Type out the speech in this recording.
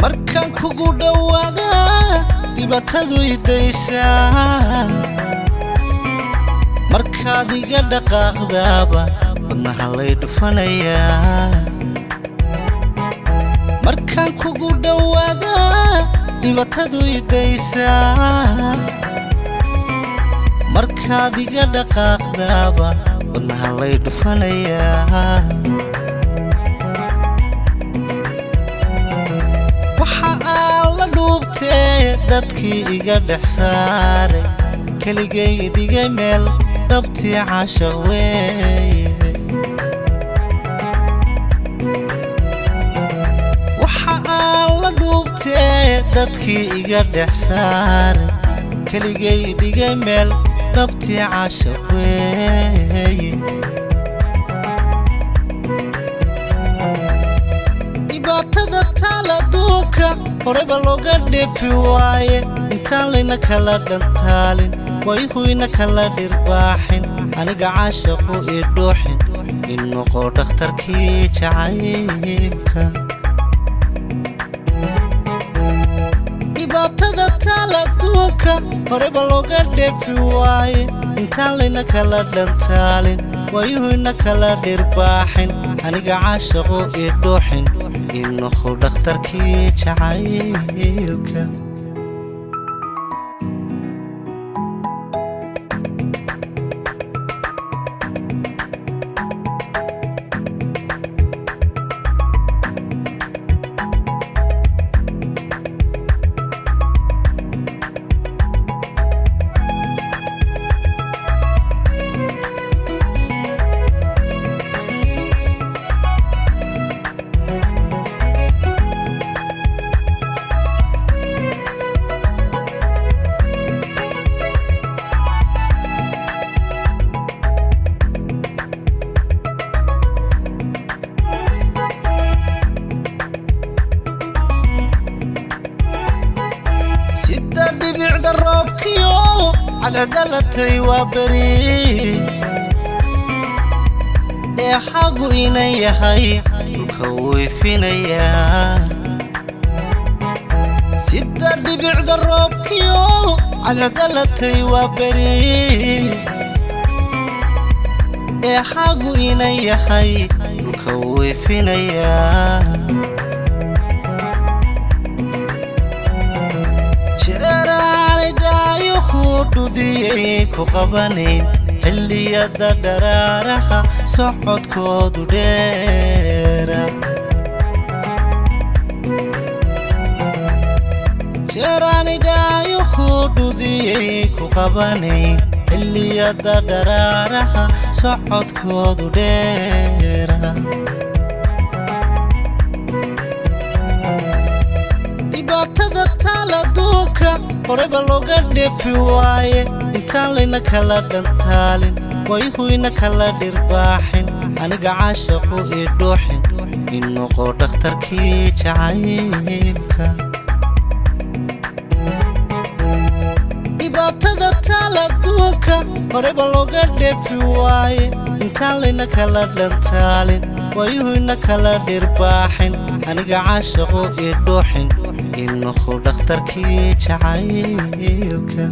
markaan kugu dhawaada dhibaatadu idaysa markaad iga dhaqaaqdaaba wadnaha lay dhufanaya markaan kugu dhawaada dhibaatadu idaysa markaad iga dhaqaaqdaaba wadnaha lay dhufanaya dadkii iga dhex saaray keligay dhigay meel dhabtii caashaq weeye waxa aan la dhuubtee dadkii iga dhex saaray keligay dhigay meel dhabtii caashaq weeye dhibaatada taaladuunka horeba looga dheefi waaye intaan layna kala dhantaalin wayhuyna kala dhirbaaxin aniga caashaqu ii dhuuxin in noqo dhakhtarkii jacaylka dhibaatada taaladuunka horeba looga dheefi waaye intaan layna kala dhantaalin wayhuyna kala dhirbaaxin aniga caashaqu ii dhuuxin in noqo dhakhtarkii jacaylka دبعد الروبكيو على دلتي وبري يا حقو إني هاي وكوي فينيا سيدة دبعد الروبكيو على دلتي وبري يا حقو إني هاي وكوي فينيا دودي كوكبانين اللي يدا درارها صحت كودو ديرا جراني دايو خودودي كوكبانين اللي يدا درارها صحت كودو ديرا dhibaatada taaladuunka horeba looga dheefi waaye intaan layna kala dhantaalin wayhuyna kala dhirbaaxin aniga caashaqu ii dhuuxin in noqo dhakhtarkii jacaylka dhibaatada taaladuunka horeba looga dheefi waaye intaan layna kala dhantaalin wayhuyna kala dhirbaaxin aniga caashaqu ii dhuuxin in noqo dhakhtarkii jacaylka